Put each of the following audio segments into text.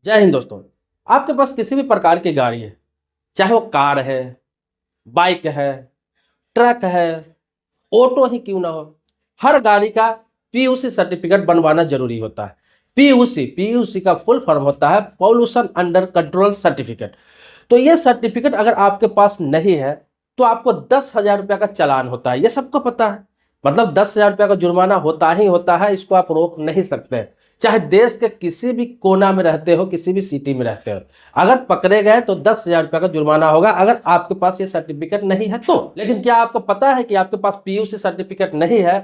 जय हिंद दोस्तों। आपके पास किसी भी प्रकार की गाड़ी है, चाहे वो कार है, बाइक है, ट्रक है, ऑटो ही क्यों ना हो, हर गाड़ी का पीयूसी सर्टिफिकेट बनवाना जरूरी होता है। पीयूसी का फुल फॉर्म होता है पॉल्यूशन अंडर कंट्रोल सर्टिफिकेट। तो ये सर्टिफिकेट अगर आपके पास नहीं है तो आपको 10,000 रुपया का चालान होता है। ये सबको पता है, मतलब 10,000 रुपया का जुर्माना होता ही होता है। इसको आप रोक नहीं सकते, चाहे देश के किसी भी कोना में रहते हो, किसी भी सिटी में रहते हो। अगर पकड़े गए तो 10,000 रुपया का जुर्माना होगा अगर आपके पास ये सर्टिफिकेट नहीं है तो। लेकिन क्या आपको पता है कि आपके पास पीयूसी सर्टिफिकेट नहीं है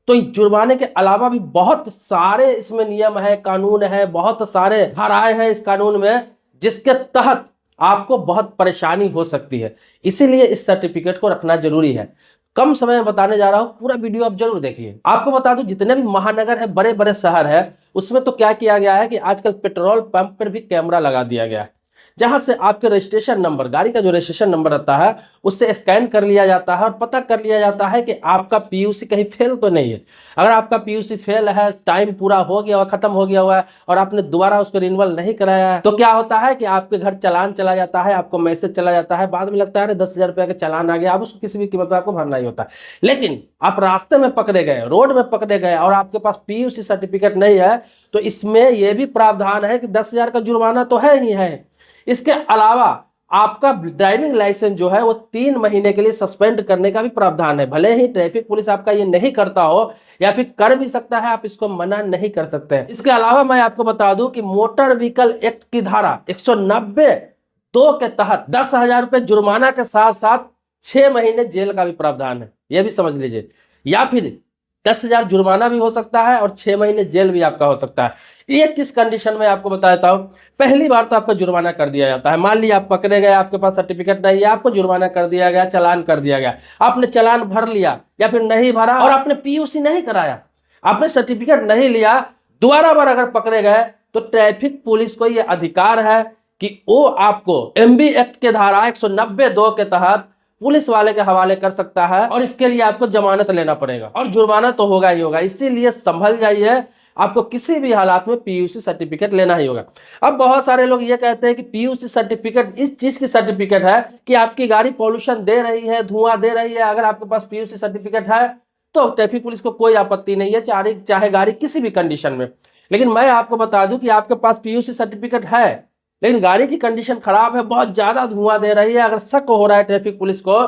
तो इस जुर्माने के अलावा भी बहुत सारे इसमें नियम है, कानून है, बहुत सारे धाराएं हैं इस कानून में जिसके तहत आपको बहुत परेशानी हो सकती है। इसीलिए इस सर्टिफिकेट को रखना जरूरी है। कम समय में बताने जा रहा हूं, पूरा वीडियो आप जरूर देखिए। आपको बता दूं, जितने भी महानगर है, बड़े बड़े शहर है, उसमें तो क्या किया गया है कि आजकल पेट्रोल पंप पर भी कैमरा लगा दिया गया है, जहां से आपके रजिस्ट्रेशन नंबर, गाड़ी का जो रजिस्ट्रेशन नंबर रहता है, उससे स्कैन कर लिया जाता है और पता कर लिया जाता है कि आपका पीयूसी कहीं फेल तो नहीं है। अगर आपका पीयूसी फेल है, टाइम पूरा हो गया हुआ, खत्म हो गया हुआ है और आपने दोबारा उसको रिन्यूअल नहीं कराया है, तो क्या होता है कि आपके घर चालान चला जाता है, आपको मैसेज चला जाता है। बाद में लगता है 10,000 रुपये का चालान आ गया, अब उसको किसी भी कीमत पर आपको भरना ही होता है। लेकिन आप रास्ते में पकड़े गए, रोड में पकड़े गए और आपके पास पीयूसी सर्टिफिकेट नहीं है तो इसमें यह भी प्रावधान है कि 10,000 का जुर्माना तो है ही है। इसके अलावा आपका ड्राइविंग लाइसेंस जो है वो 3 महीने के लिए सस्पेंड करने का भी प्रावधान है। भले ही ट्रैफिक पुलिस आपका ये नहीं करता हो या फिर कर भी सकता है, आप इसको मना नहीं कर सकते हैं। इसके अलावा मैं आपको बता दूं कि मोटर व्हीकल एक्ट की धारा 190(2) के तहत 10,000 रुपए जुर्माना के साथ साथ 6 महीने जेल का भी प्रावधान है, यह भी समझ लीजिए। या फिर 10,000 जुर्माना भी हो सकता है और 6 महीने जेल भी आपका हो सकता है। ये किस कंडीशन में आपको बता देता हूं। पहली बार तो आपको जुर्माना कर दिया जाता है। मान लिया आप पकड़े गए, आपके पास सर्टिफिकेट नहीं है, आपको जुर्माना कर दिया गया, चालान कर दिया गया। आपने चालान भर लिया या फिर नहीं भरा और आपने पीयूसी नहीं कराया, आपने सर्टिफिकेट नहीं लिया, दोबारा बार अगर पकड़े गए तो ट्रैफिक पुलिस को यह अधिकार है कि वो आपको एमबी एक्ट के धारा 190(2) के तहत पुलिस वाले के हवाले कर सकता है और इसके लिए आपको जमानत लेना पड़ेगा और जुर्माना तो होगा ही होगा। इसीलिए संभल जाइए, आपको किसी भी हालात में पीयूसी सर्टिफिकेट लेना ही होगा। अब बहुत सारे लोग ये कहते हैं कि पीयूसी सर्टिफिकेट इस चीज की सर्टिफिकेट है कि आपकी गाड़ी पॉल्यूशन दे रही है, धुआं दे रही है। अगर आपके पास पीयूसी सर्टिफिकेट है तो ट्रैफिक पुलिस को कोई आपत्ति नहीं है, चाहे गाड़ी किसी भी कंडीशन में। लेकिन मैं आपको बता दूं कि आपके पास पीयूसी सर्टिफिकेट है लेकिन गाड़ी की कंडीशन खराब है, बहुत ज्यादा धुआं दे रही है, अगर शक हो रहा है ट्रैफिक पुलिस को,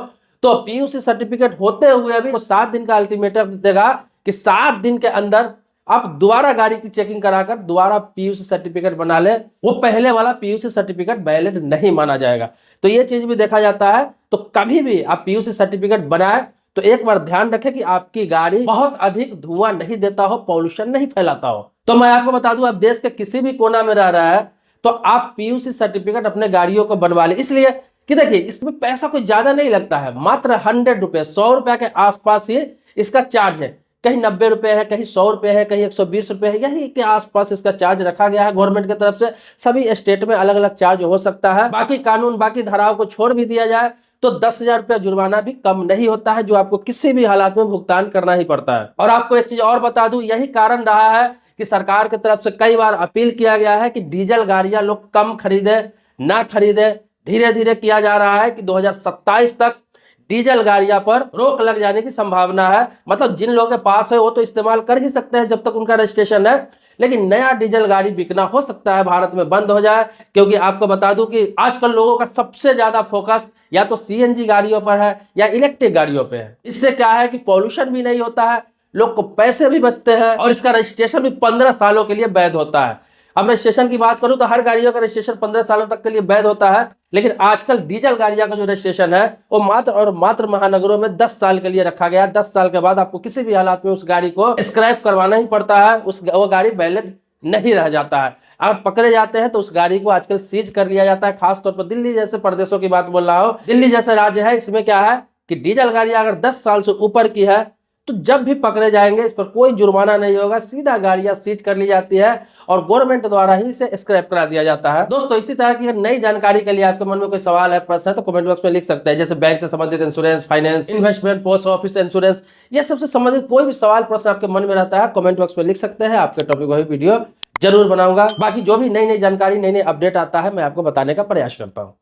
तो पीयूसी सर्टिफिकेट होते हुए भी वो 7 दिन का अल्टीमेटम देगा कि 7 दिन के अंदर आप दोबारा गाड़ी की चेकिंग कराकर दोबारा पीयूसी सर्टिफिकेट बना ले। वो पहले वाला पीयूसी सर्टिफिकेट वैलिड नहीं माना जाएगा। तो ये चीज भी देखा जाता है। तो कभी भी आप पीयूसी सर्टिफिकेट बनाए तो एक बार ध्यान रखें कि आपकी गाड़ी बहुत अधिक धुआं नहीं देता हो, पॉल्यूशन नहीं फैलाता हो। तो मैं आपको बता दूं, आप देश के किसी भी कोना में रह रहा है तो आप पीयूसी सर्टिफिकेट अपने गाड़ियों को बनवा ले। इसलिए कि देखिए, इसमें पैसा कोई ज्यादा नहीं लगता है, मात्र 100 रुपए, 100 रुपए के आसपास ही इसका चार्ज है। कहीं 90 रुपए है, कहीं 100 रुपए है, कहीं 120 रुपए है, यही के आसपास इसका चार्ज रखा गया है गवर्नमेंट की तरफ से। सभी स्टेट में अलग अलग चार्ज हो सकता है। बाकी कानून, बाकी धाराओं को छोड़ भी दिया जाए तो 10,000 रुपया जुर्माना भी कम नहीं होता है, जो आपको किसी भी हालात में भुगतान करना ही पड़ता है। और आपको एक चीज और बता दूं, यही कारण रहा है कि सरकार की तरफ से कई बार अपील किया गया है कि डीजल गाड़ियां लोग कम खरीदे, ना खरीदे। धीरे धीरे किया जा रहा है कि 2027 तक डीजल गाड़ियां पर रोक लग जाने की संभावना है। मतलब जिन लोगों के पास है वो तो इस्तेमाल कर ही सकते हैं जब तक उनका रजिस्ट्रेशन है, लेकिन नया डीजल गाड़ी बिकना हो सकता है भारत में बंद हो जाए। क्योंकि आपको बता दूं कि आजकल लोगों का सबसे ज्यादा फोकस या तो सीएनजी गाड़ियों पर है या इलेक्ट्रिक गाड़ियों पर है। इससे क्या है कि पॉल्यूशन भी नहीं होता है, लोग को पैसे भी बचते हैं और इसका रजिस्ट्रेशन भी 15 सालों के लिए वैध होता है। अब रजिस्ट्रेशन की बात करूं तो हर गाड़ियों का रजिस्ट्रेशन 15 सालों तक के लिए वैध होता है, लेकिन आजकल डीजल गाड़ियों का जो रजिस्ट्रेशन है वो मात्र और मात्र महानगरों में 10 साल के लिए रखा गया है। 10 साल के बाद आपको किसी भी हालात में उस गाड़ी को स्क्रैप करवाना ही पड़ता है, वो गाड़ी वैलिड नहीं रह जाता है। अगर पकड़े जाते हैं तो उस गाड़ी को आजकल सीज कर लिया जाता है। खासतौर पर दिल्ली जैसे प्रदेशों की बात बोल रहा हूं, दिल्ली जैसे राज्य है, इसमें क्या है कि डीजल गाड़ी अगर 10 साल से ऊपर की है तो जब भी पकड़े जाएंगे इस पर कोई जुर्माना नहीं होगा, सीधा गाड़ियां सीज कर ली जाती है और गवर्नमेंट द्वारा ही इसे स्क्रैप करा दिया जाता है। दोस्तों, इसी तरह की नई जानकारी के लिए आपके मन में कोई सवाल है, प्रश्न है तो कमेंट बॉक्स में लिख सकते हैं। जैसे बैंक से संबंधित insurance, finance, investment, post office insurance, ये सबसे संबंधित कोई भी सवाल प्रश्न आपके मन में रहता है कमेंट बॉक्स में लिख सकते हैं। आपके टॉपिक वही वीडियो जरूर बनाऊंगा। बाकी जो भी नई नई जानकारी, नई नई अपडेट आता है, मैं आपको बताने का प्रयास करता हूँ।